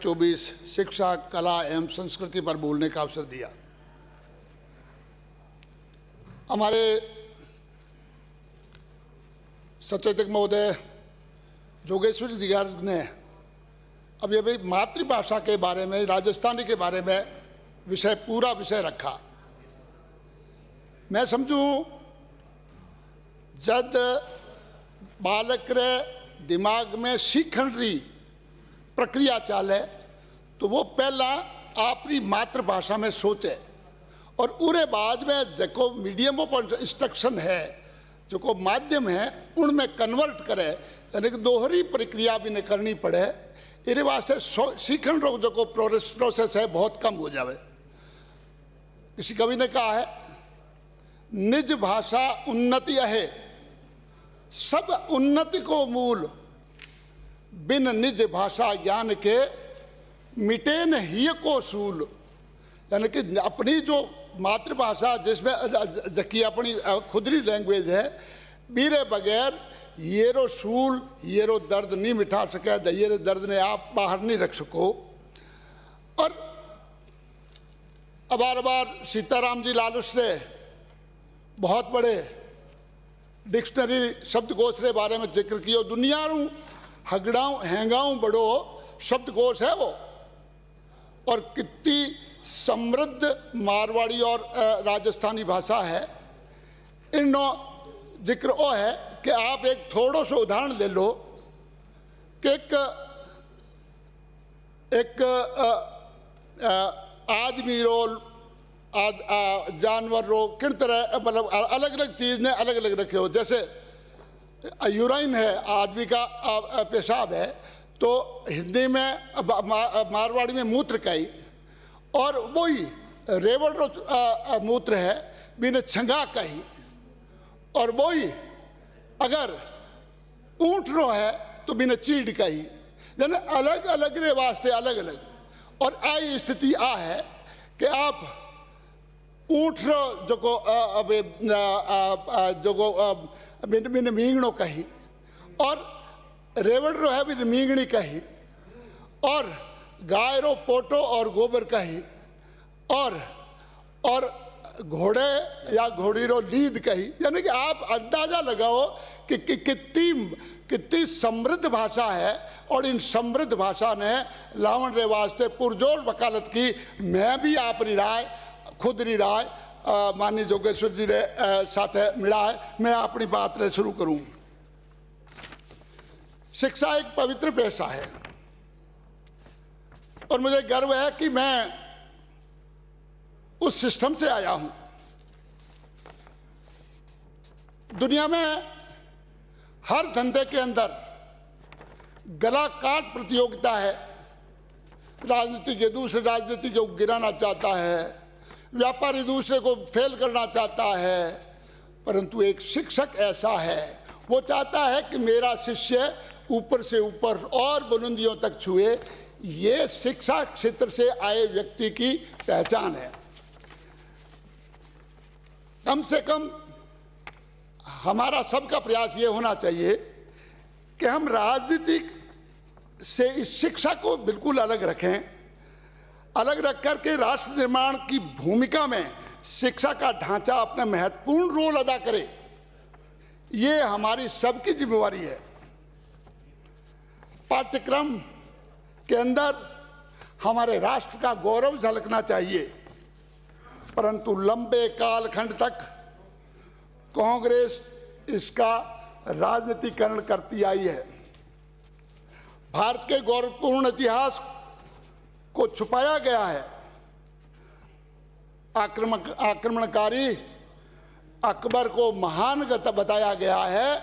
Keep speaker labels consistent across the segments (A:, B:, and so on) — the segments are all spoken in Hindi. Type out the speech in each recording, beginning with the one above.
A: 2024 शिक्षा, कला एवं संस्कृति पर बोलने का अवसर दिया। हमारे सचेतक महोदय जोगेश्वरी जी ने अब ये भी मातृभाषा के बारे में, राजस्थानी के बारे में पूरा विषय रखा। मैं समझूं जब बालक रे दिमाग में सीखण री प्रक्रिया चाले तो वो पहला अपनी मातृभाषा में सोचे और उरे बाद में जो मीडियम ऑफ इंस्ट्रक्शन है, जो माध्यम है, उनमें कन्वर्ट करे, यानी कि दोहरी प्रक्रिया भी नहीं करनी पड़े। इस वास्ते सीखण रो जो प्रोसेस है बहुत कम हो जाए। किसी कवि ने कहा है, निज भाषा उन्नति है, सब उन्नति को मूल, बिन निज भाषा ज्ञान के मिटे न ही को सूल। यानी कि अपनी जो मातृभाषा जिसमें जबकि अपनी खुदरी लैंग्वेज है, बीरे बगैर ये रो सूल, ये रो दर्द नहीं मिटा सके, ये रो दर्द ने आप बाहर नहीं रख सको। और अबार सीताराम जी लालुस ने बहुत बड़े डिक्शनरी शब्दकोश के बारे में जिक्र किया। दुनिया रू हगड़ाऊं हैंगाऊं बड़ो शब्दकोश है वो, और कितनी समृद्ध मारवाड़ी और राजस्थानी भाषा है। इनो जिक्र वो है कि आप एक थोड़ा सा उदाहरण ले लो कि एक आदमी रो, जानवर रो, किन तरह मतलब अलग अलग चीज़ ने अलग अलग रखे हो। जैसे यूराइन है, आदमी का पेशाब है, तो हिंदी में मारवाड़ी में मूत्र कही, और वही रेवड़ रो मूत्र है बिन छंगा कही, और वही अगर ऊँट रो है तो बिन चीड़ कही। यानी अलग अलग रे वास्ते अलग अलग। और आई स्थिति आ है कि आप ऊँट रो जो बिन मींगणो कही, और रेवड़ रो है बिन मींगणी कही, और गाय रो पोटो और गोबर कही, और घोड़े या घोड़ी रो लीद कही। यानी कि आप अंदाजा लगाओ कि कितनी समृद्ध भाषा है, और इन समृद्ध भाषा ने लावण रे वास्ते पुरजोर वकालत की। मैं भी अपनी राय, खुद री राय माननीय जोगेश्वर जी ने साथ मिला है। मैं अपनी बात ने शुरू करूं। शिक्षा एक पवित्र पेशा है, और मुझे गर्व है कि मैं उस सिस्टम से आया हूं। दुनिया में हर धंधे के अंदर गला काट प्रतियोगिता है। राजनीति के दूसरे राजनीति को गिराना चाहता है, व्यापारी दूसरे को फेल करना चाहता है, परंतु एक शिक्षक ऐसा है, वो चाहता है कि मेरा शिष्य ऊपर से ऊपर और बुलंदियों तक छुए। ये शिक्षा क्षेत्र से आए व्यक्ति की पहचान है। कम से कम हमारा सबका प्रयास ये होना चाहिए कि हम राजनीतिक से इस शिक्षा को बिल्कुल अलग रखें, अलग रख करके राष्ट्र निर्माण की भूमिका में शिक्षा का ढांचा अपना महत्वपूर्ण रोल अदा करे। ये हमारी सबकी जिम्मेवारी है। पाठ्यक्रम के अंदर हमारे राष्ट्र का गौरव झलकना चाहिए, परंतु लंबे कालखंड तक कांग्रेस इसका राजनीतिकरण करती आई है। भारत के गौरवपूर्ण इतिहास को छुपाया गया है। आक्रमणकारी अकबर को महान बताया गया है,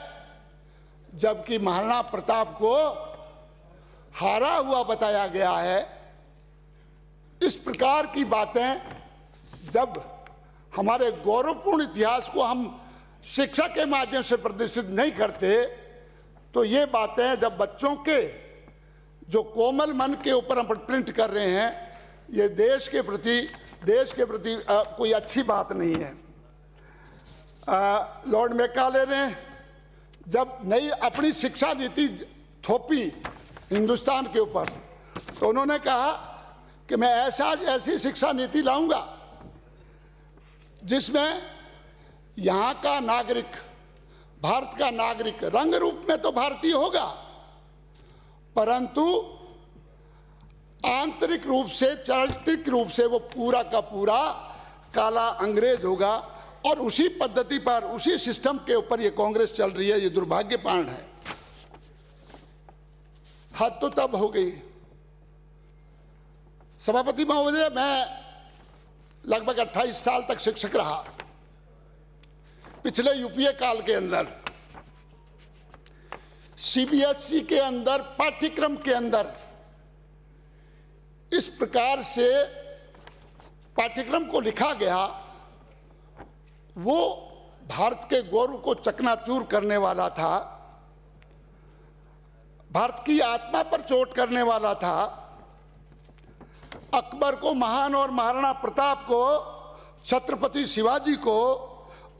A: जबकि महाराणा प्रताप को हारा हुआ बताया गया है। इस प्रकार की बातें जब हमारे गौरवपूर्ण इतिहास को हम शिक्षा के माध्यम से प्रदर्शित नहीं करते, तो ये बातें जब बच्चों के जो कोमल मन के ऊपर हम प्रिंट कर रहे हैं, ये देश के प्रति कोई अच्छी बात नहीं है। लॉर्ड मैकाले ने जब नई अपनी शिक्षा नीति थोपी हिंदुस्तान के ऊपर, तो उन्होंने कहा कि मैं ऐसी शिक्षा नीति लाऊंगा जिसमें यहाँ का नागरिक, भारत का नागरिक रंग रूप में तो भारतीय होगा, परंतु आंतरिक रूप से, चारित्रिक रूप से वो पूरा का पूरा काला अंग्रेज होगा। और उसी पद्धति पर, उसी सिस्टम के ऊपर ये कांग्रेस चल रही है। ये दुर्भाग्यपूर्ण है। हद तो तब हो गई। सभापति महोदय, मैं लगभग 28 साल तक शिक्षक रहा। पिछले यूपीए काल के अंदर सीबीएसई के अंदर, पाठ्यक्रम के अंदर इस प्रकार से पाठ्यक्रम को लिखा गया, वो भारत के गौरव को चकनाचूर करने वाला था, भारत की आत्मा पर चोट करने वाला था। अकबर को महान और महाराणा प्रताप को, छत्रपति शिवाजी को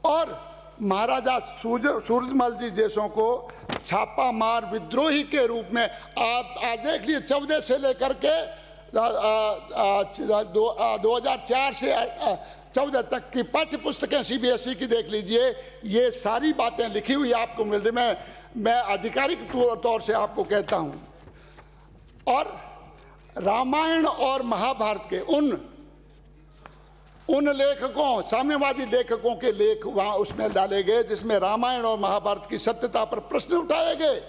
A: और महाराजा सूरजमल जी जैसों को छापा मार विद्रोही के रूप में आप देख लीजिए। 14 से लेकर के 2004 से 14 तक की पाठ्य पुस्तकें सीबीएसई की देख लीजिए। ये सारी बातें लिखी हुई आपको मिल रही। मैं आधिकारिक तौर से आपको कहता हूं। और रामायण और महाभारत के उन लेखकों, साम्यवादी लेखकों के लेख वहां उसमें डाले गए जिसमें रामायण और महाभारत की सत्यता पर प्रश्न उठाए गए।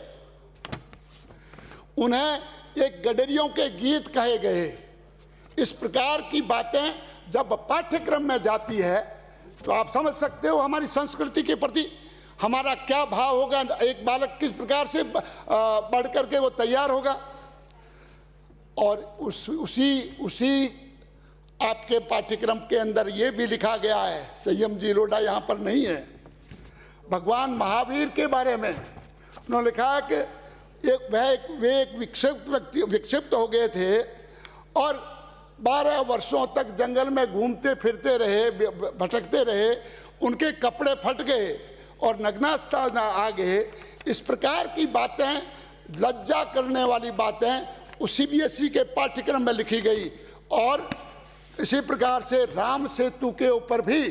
A: उन्हें एक गडरियों के गीत कहे गए। इस प्रकार की बातें जब पाठ्यक्रम में जाती है तो आप समझ सकते हो हमारी संस्कृति के प्रति हमारा क्या भाव होगा। एक बालक किस प्रकार से बढ़ करके वो तैयार होगा। और उसी आपके पाठ्यक्रम के अंदर ये भी लिखा गया है, संयम जी लोढ़ा यहाँ पर नहीं है, भगवान महावीर के बारे में उन्होंने लिखा है कि वे एक विक्षिप्त हो गए थे और 12 वर्षों तक जंगल में घूमते फिरते रहे, भटकते रहे, उनके कपड़े फट गए और नग्नावस्था आ गए। इस प्रकार की बातें, लज्जा करने वाली बातें उस सीबीएसई के पाठ्यक्रम में लिखी गई। और इसी प्रकार से राम सेतु के ऊपर भी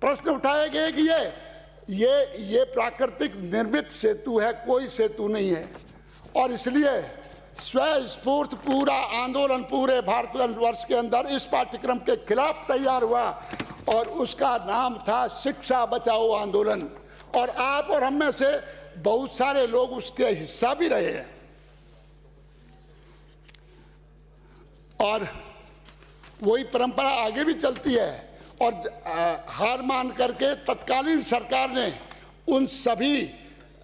A: प्रश्न उठाए गए कि ये प्राकृतिक निर्मित सेतु है, कोई सेतु नहीं है। और इसलिए स्वस्फूर्त पूरा आंदोलन पूरे भारतवर्ष के अंदर इस पाठ्यक्रम के खिलाफ तैयार हुआ और उसका नाम था शिक्षा बचाओ आंदोलन। और आप और हम में से बहुत सारे लोग उसके हिस्सा भी रहे हैं। और वही परंपरा आगे भी चलती है। और हार मान करके तत्कालीन सरकार ने उन सभी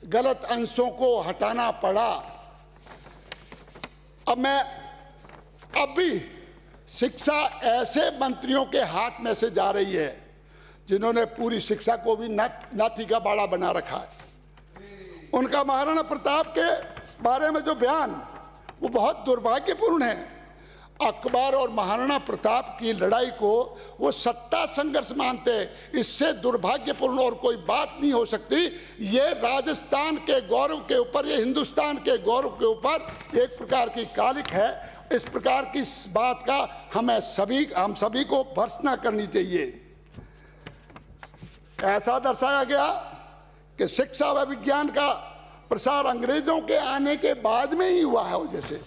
A: गलत अंशों को हटाना पड़ा। अब भी शिक्षा ऐसे मंत्रियों के हाथ में से जा रही है जिन्होंने पूरी शिक्षा को भी नाथी का बाड़ा बना रखा है। उनका महाराणा प्रताप के बारे में जो बयान, वो बहुत दुर्भाग्यपूर्ण है। अकबर और महाराणा प्रताप की लड़ाई को वो सत्ता संघर्ष मानते हैं। इससे दुर्भाग्यपूर्ण और कोई बात नहीं हो सकती। ये राजस्थान के गौरव के ऊपर, ये हिंदुस्तान के गौरव के ऊपर एक प्रकार की कालिक है। इस प्रकार की बात का हम सभी को भर्त्सना करनी चाहिए। ऐसा दर्शाया गया कि शिक्षा व विज्ञान का प्रसार अंग्रेजों के आने के बाद में ही हुआ है। जैसे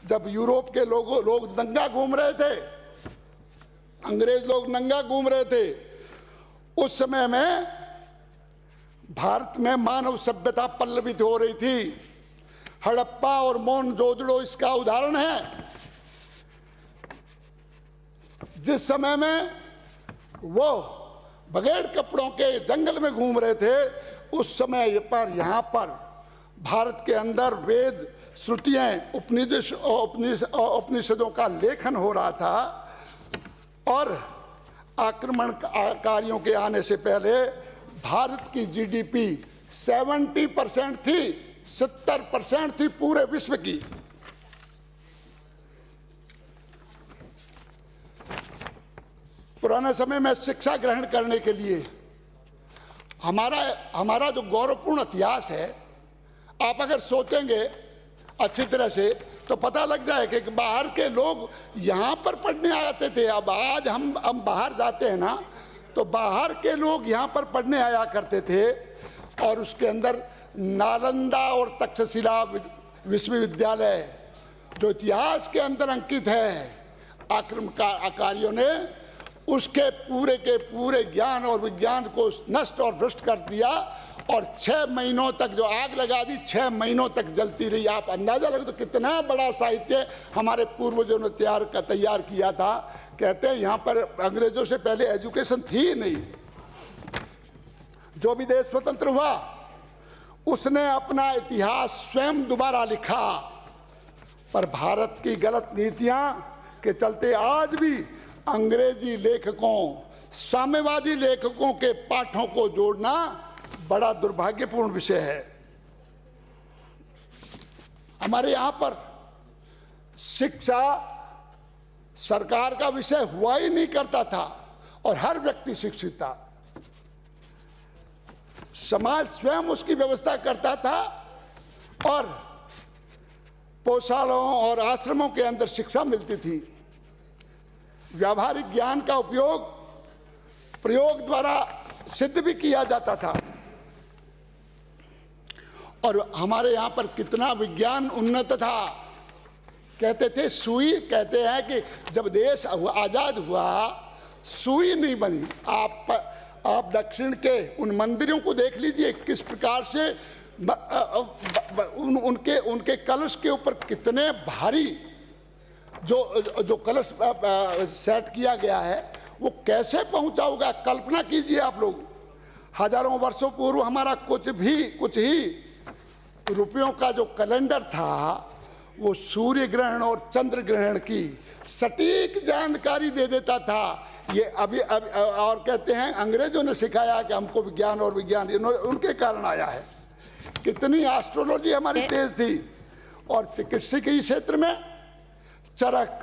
A: जब यूरोप के लोग नंगा घूम रहे थे, अंग्रेज लोग नंगा घूम रहे थे, उस समय में भारत में मानव सभ्यता पल्लवित हो रही थी। हड़प्पा और मोहनजोदड़ो इसका उदाहरण है। जिस समय में वो बगैर कपड़ों के जंगल में घूम रहे थे, उस समय पर यहाँ पर भारत के अंदर वेद, श्रुतियाँ, उपनिषदों का लेखन हो रहा था। और आक्रमणकारियों के आने से पहले भारत की जीडीपी 70% थी, 70% थी पूरे विश्व की। पुराने समय में शिक्षा ग्रहण करने के लिए हमारा जो गौरवपूर्ण इतिहास है, आप अगर सोचेंगे अच्छी तरह से तो पता लग जाए कि बाहर के लोग यहाँ पर पढ़ने आते थे। अब आज हम बाहर जाते हैं ना, तो बाहर के लोग यहाँ पर पढ़ने आया करते थे, और उसके अंदर नालंदा और तक्षशिला विश्वविद्यालय जो इतिहास के अंदर अंकित है, आक्रमणकारियों ने उसके पूरे के पूरे ज्ञान और विज्ञान को नष्ट और भ्रष्ट कर दिया, और 6 महीनों तक जो आग लगा दी, 6 महीनों तक जलती रही। आप अंदाजा लगे तो कितना बड़ा साहित्य हमारे पूर्वजों ने तैयार किया था। कहते हैं यहाँ पर अंग्रेजों से पहले एजुकेशन थी ही नहीं। जो भी देश स्वतंत्र हुआ उसने अपना इतिहास स्वयं दोबारा लिखा, पर भारत की गलत नीतियां के चलते आज भी अंग्रेजी लेखकों, साम्यवादी लेखकों के पाठों को जोड़ना बड़ा दुर्भाग्यपूर्ण विषय है। हमारे यहां पर शिक्षा सरकार का विषय हुआ ही नहीं करता था, और हर व्यक्ति शिक्षित था। समाज स्वयं उसकी व्यवस्था करता था, और पौशालों और आश्रमों के अंदर शिक्षा मिलती थी। व्यावहारिक ज्ञान का उपयोग प्रयोग द्वारा सिद्ध भी किया जाता था। और हमारे यहाँ पर कितना विज्ञान उन्नत था। कहते थे सुई, कहते हैं कि जब देश आजाद हुआ सुई नहीं बनी। आप दक्षिण के उन मंदिरों को देख लीजिए, किस प्रकार से उनके कलश के ऊपर कितने भारी जो कलश सेट किया गया है, वो कैसे पहुंचा होगा। कल्पना कीजिए आप लोग, हजारों वर्षों पूर्व हमारा कुछ ही रुपयों का जो कैलेंडर था, वो सूर्य ग्रहण और चंद्र ग्रहण की सटीक जानकारी दे देता था। ये अभी और कहते हैं अंग्रेजों ने सिखाया कि हमको विज्ञान और विज्ञान उनके कारण आया है। कितनी एस्ट्रोलॉजी हमारी तेज थी। और चिकित्सकीय क्षेत्र में चरक,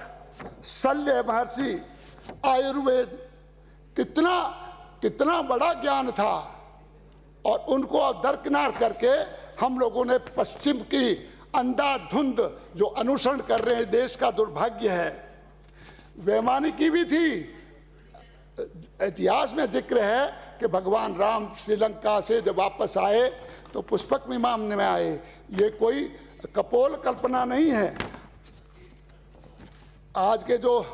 A: शल्य महर्षि, आयुर्वेद, कितना बड़ा ज्ञान था। और उनको दरकिनार करके हम लोगों ने पश्चिम की अंधाधुंध जो अनुसरण कर रहे हैं, देश का दुर्भाग्य है। वैमानिकी भी थी। इतिहास में जिक्र है कि भगवान राम श्रीलंका से जब वापस आए तो पुष्पक विमान में आए। ये कोई कपोल कल्पना नहीं है। आज के जो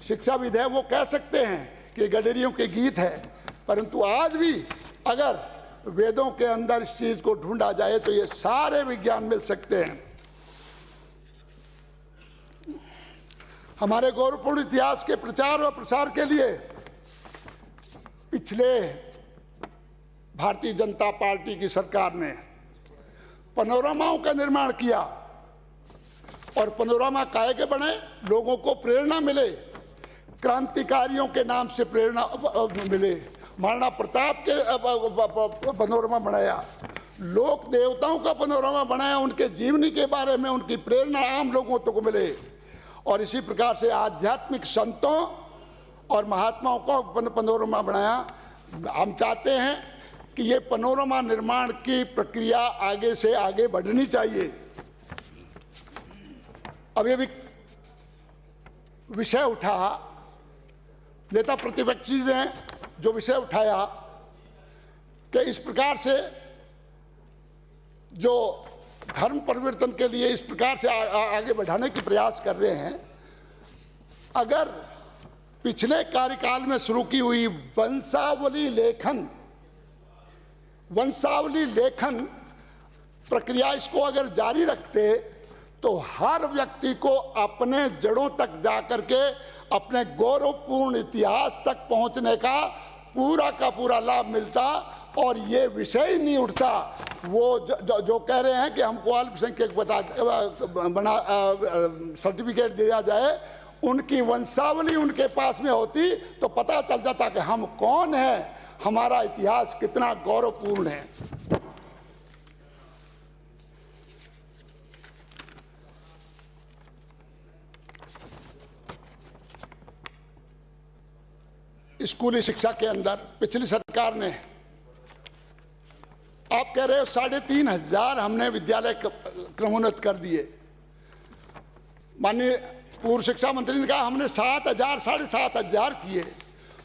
A: शिक्षाविद है वो कह सकते हैं कि गडरियों के गीत है, परंतु आज भी अगर वेदों के अंदर इस चीज को ढूंढा जाए तो ये सारे विज्ञान मिल सकते हैं। हमारे गौरवपूर्ण इतिहास के प्रचार और प्रसार के लिए पिछले भारतीय जनता पार्टी की सरकार ने पैनोरामाओं का निर्माण किया। और पैनोरामा काहे के बने? लोगों को प्रेरणा मिले, क्रांतिकारियों के नाम से प्रेरणा मिले। महाराणा प्रताप के पैनोरामा बनाया, लोक देवताओं का पैनोरामा बनाया, उनके जीवनी के बारे में उनकी प्रेरणा आम लोगों तक मिले। और इसी प्रकार से आध्यात्मिक संतों और महात्माओं को पैनोरामा बनाया। हम चाहते हैं कि ये पैनोरामा निर्माण की प्रक्रिया आगे से आगे बढ़नी चाहिए। अब ये भी विषय उठा, नेता प्रतिपक्ष ने जो विषय उठाया कि इस प्रकार से जो धर्म परिवर्तन के लिए इस प्रकार से आगे बढ़ाने की प्रयास कर रहे हैं। अगर पिछले कार्यकाल में शुरू की हुई वंशावली लेखन प्रक्रिया इसको अगर जारी रखते तो हर व्यक्ति को अपने जड़ों तक जाकर के अपने गौरवपूर्ण इतिहास तक पहुंचने का पूरा लाभ मिलता और ये विषय ही नहीं उठता। वो जो कह रहे हैं कि हमको अल्पसंख्यक बना सर्टिफिकेट दिया जाए, उनकी वंशावली उनके पास में होती तो पता चल जाता कि हम कौन हैं, हमारा इतिहास कितना गौरवपूर्ण है। स्कूली शिक्षा के अंदर पिछली सरकार ने, आप कह रहे हो 3,500 हमने विद्यालय क्रमोन्नत कर दिए। माननीय पूर्व शिक्षा मंत्री ने कहा हमने 7,000 7,500 किए,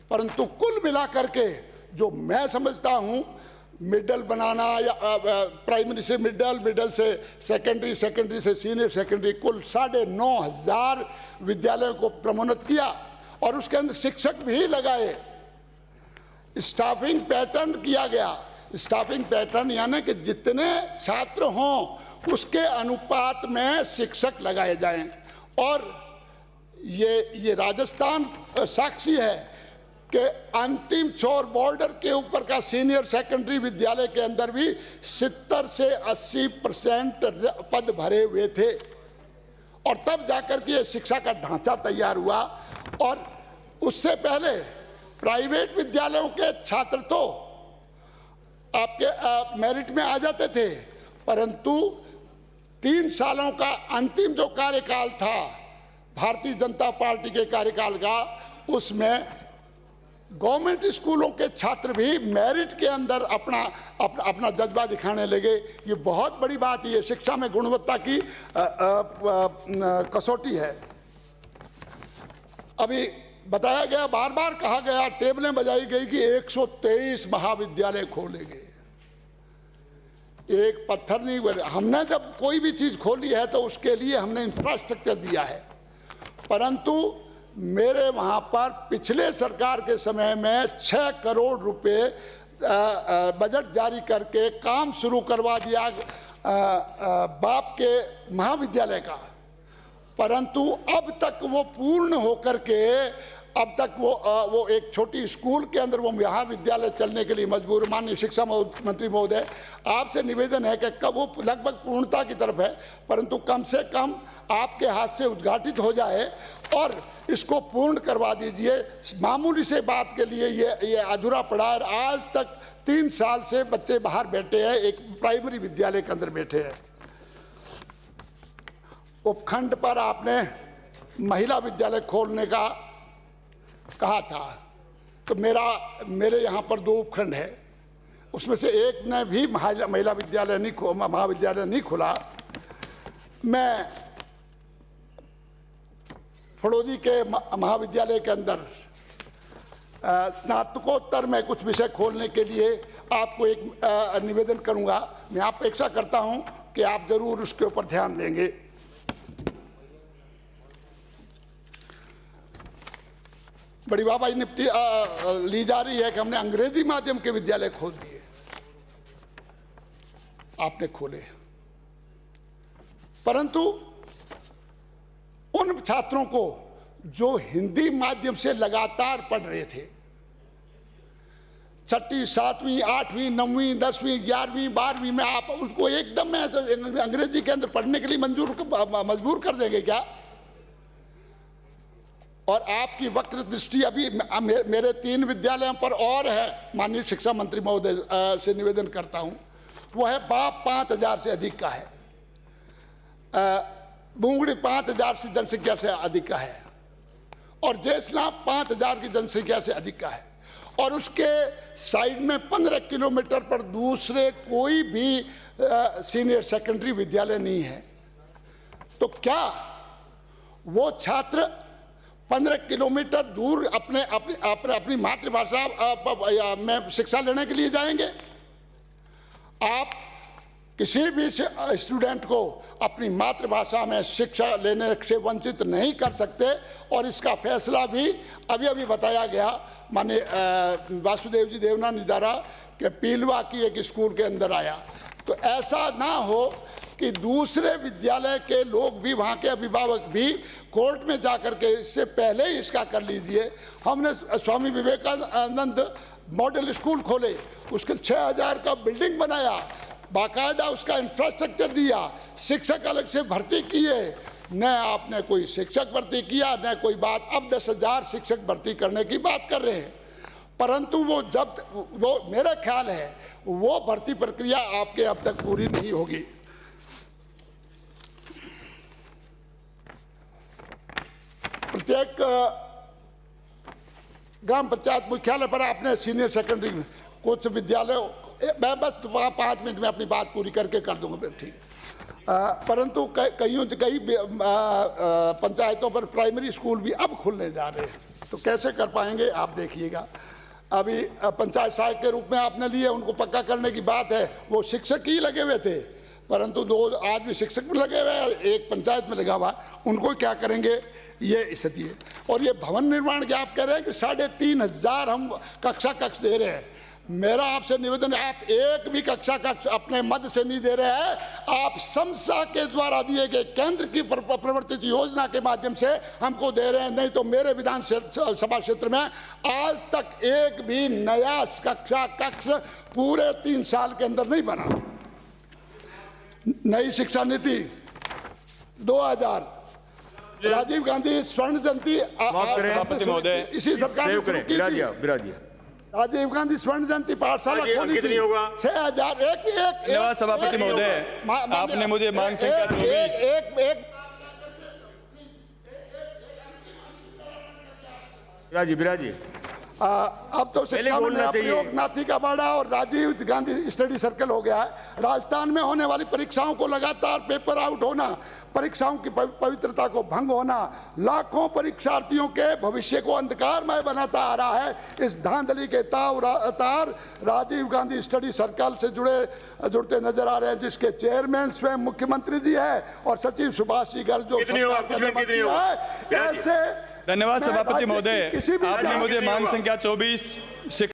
A: परंतु कुल मिलाकर के जो मैं समझता हूँ मिडल बनाना या प्राइमरी से मिडल, मिडल से सेकेंडरी, सेकेंडरी से सीनियर सेकेंडरी, कुल 9,500 विद्यालयों को प्रोन्नत किया और उसके अंदर शिक्षक भी लगाए। स्टाफिंग पैटर्न किया गया। स्टाफिंग पैटर्न यानी कि जितने छात्र हों उसके अनुपात में शिक्षक लगाए जाएं। और ये राजस्थान साक्षी है कि अंतिम छोर बॉर्डर के ऊपर का सीनियर सेकेंडरी विद्यालय के अंदर भी 70 से 80% पद भरे हुए थे और तब जाकर के ये शिक्षा का ढांचा तैयार हुआ। और उससे पहले प्राइवेट विद्यालयों के छात्र तो आपके मेरिट में आ जाते थे, परंतु 3 सालों का अंतिम जो कार्यकाल था भारतीय जनता पार्टी के कार्यकाल का, उसमें गवर्नमेंट स्कूलों के छात्र भी मेरिट के अंदर अपना जज्बा दिखाने लगे। ये बहुत बड़ी बात है, ये शिक्षा में गुणवत्ता की कसौटी है। अभी बताया गया, बार बार कहा गया, टेबलें बजाई गई कि 123 महाविद्यालय खोले गए। एक पत्थर नहीं बने। हमने जब कोई भी चीज खोली है तो उसके लिए हमने इंफ्रास्ट्रक्चर दिया है, परंतु मेरे वहां पर पिछले सरकार के समय में 6 करोड़ रुपए बजट जारी करके काम शुरू करवा दिया बाप के महाविद्यालय का, परंतु अब तक वो पूर्ण होकर के अब तक वो एक छोटी स्कूल के अंदर वो महाविद्यालय चलने के लिए मजबूर। माननीय शिक्षा मंत्री महोदय, आपसे निवेदन है कि कब वो लगभग पूर्णता की तरफ है, परंतु कम से कम आपके हाथ से उद्घाटित हो जाए और इसको पूर्ण करवा दीजिए। मामूली से बात के लिए ये अधूरा पड़ा है। आज तक 3 साल से बच्चे बाहर बैठे हैं, एक प्राइमरी विद्यालय के अंदर बैठे हैं। उपखंड पर आपने महिला विद्यालय खोलने का कहा था, तो मेरे यहाँ पर 2 उपखंड है, उसमें से एक ने भी महिला विद्यालय महाविद्यालय नहीं खुला। मैं फड़ोदी के महाविद्यालय के अंदर स्नातकोत्तर में कुछ विषय खोलने के लिए आपको एक निवेदन करूंगा। मैं अपेक्षा करता हूं कि आप जरूर उसके ऊपर ध्यान देंगे। बड़ी वाहवाही निपटी ली जा रही है कि हमने अंग्रेजी माध्यम के विद्यालय खोल दिए। आपने खोले, परंतु उन छात्रों को जो हिंदी माध्यम से लगातार पढ़ रहे थे, 6वीं 7वीं 8वीं 9वीं 10वीं 11वीं 12वीं में आप उसको एकदम में अंग्रेजी के अंदर पढ़ने के लिए मजबूर कर देंगे क्या? और आपकी वक्र दृष्टि अभी मेरे 3 विद्यालयों पर और है। माननीय शिक्षा मंत्री महोदय से निवेदन करता हूं, वो है बाप 5,000 से अधिक का है, बुंगड़ी 5,000 से जनसंख्या से अधिक का है और जैसला 5,000 की जनसंख्या से अधिक का है, और उसके साइड में 15 किलोमीटर पर दूसरे कोई भी सीनियर सेकेंडरी विद्यालय नहीं है। तो क्या वो छात्र 15 किलोमीटर दूर अपनी मातृभाषा में शिक्षा लेने के लिए जाएंगे? आप किसी भी स्टूडेंट को अपनी मातृभाषा में शिक्षा लेने से वंचित नहीं कर सकते, और इसका फैसला भी अभी बताया गया माननीय वासुदेव जी देवनानी द्वारा कि पीलवा की एक स्कूल के अंदर आया। तो ऐसा ना हो कि दूसरे विद्यालय के लोग भी, वहाँ के अभिभावक भी कोर्ट में जाकर के इससे पहले ही इसका कर लीजिए। हमने स्वामी विवेकानंद मॉडल स्कूल खोले, उसके 6,000 का बिल्डिंग बनाया, बाकायदा उसका इंफ्रास्ट्रक्चर दिया, शिक्षक अलग से भर्ती किए, न आपने कोई शिक्षक भर्ती किया न कोई बात। अब 10,000 शिक्षक भर्ती करने की बात कर रहे हैं, परंतु वो मेरा ख्याल है वो भर्ती प्रक्रिया आपके अब तक पूरी नहीं होगी। प्रत्येक ग्राम पंचायत मुख्यालय पर आपने सीनियर सेकेंडरी कुछ विद्यालय, मैं बस 5 मिनट में अपनी बात पूरी करके कर दूंगा। ठीक, परंतु कई पंचायतों पर प्राइमरी स्कूल भी अब खुलने जा रहे हैं, तो कैसे कर पाएंगे आप देखिएगा। अभी पंचायत सहायक के रूप में आपने लिए, उनको पक्का करने की बात है, वो शिक्षक ही लगे हुए थे, परंतु 2 आदमी शिक्षक में लगे हुए हैं, एक पंचायत में लगा हुआ, उनको क्या करेंगे, ये स्थिति है। और ये भवन निर्माण के आप कह रहे हैं कि 3,500 हम कक्षा कक्ष दे रहे हैं। मेरा आपसे निवेदन है, आप एक भी कक्षा कक्ष अपने मद से नहीं दे रहे हैं, आप समसा के द्वारा दिए गए केंद्र की प्रवर्तित योजना के माध्यम से हमको दे रहे हैं। नहीं तो मेरे विधान सभा क्षेत्र में आज तक एक भी नया कक्षा कक्ष पूरे 3 साल के अंदर नहीं बना। नई शिक्षा नीति 2000, राजीव गांधी स्वर्ण जयंती
B: सभापति महोदय
A: इसी सरकार ने शुरू की थी। राजीव गांधी स्वर्ण जयंती पाठशाला खोली थी। 6,000
B: धन्यवाद सभापति महोदय, आपने मुझे मांग संख्या 24 बिराजी
A: अब तो शिक्षा में प्रयोग नाथी का बाड़ा और राजीव गांधी स्टडी सर्कल हो गया है। राजस्थान में होने वाली परीक्षाओं को लगातार पेपर आउट होना, परीक्षाओं की पवित्रता को भंग होना, लाखों परीक्षार्थियों के भविष्य को अंधकारमय बनाता आ रहा है। इस धांधली के तार राजीव गांधी स्टडी सर्कल से जुड़ते नजर आ रहे हैं, जिसके चेयरमैन स्वयं मुख्यमंत्री जी है और सचिव सुभाष जी गर्ग जो
B: धन्यवाद सभापति महोदय, आपने मुझे मांग संख्या 24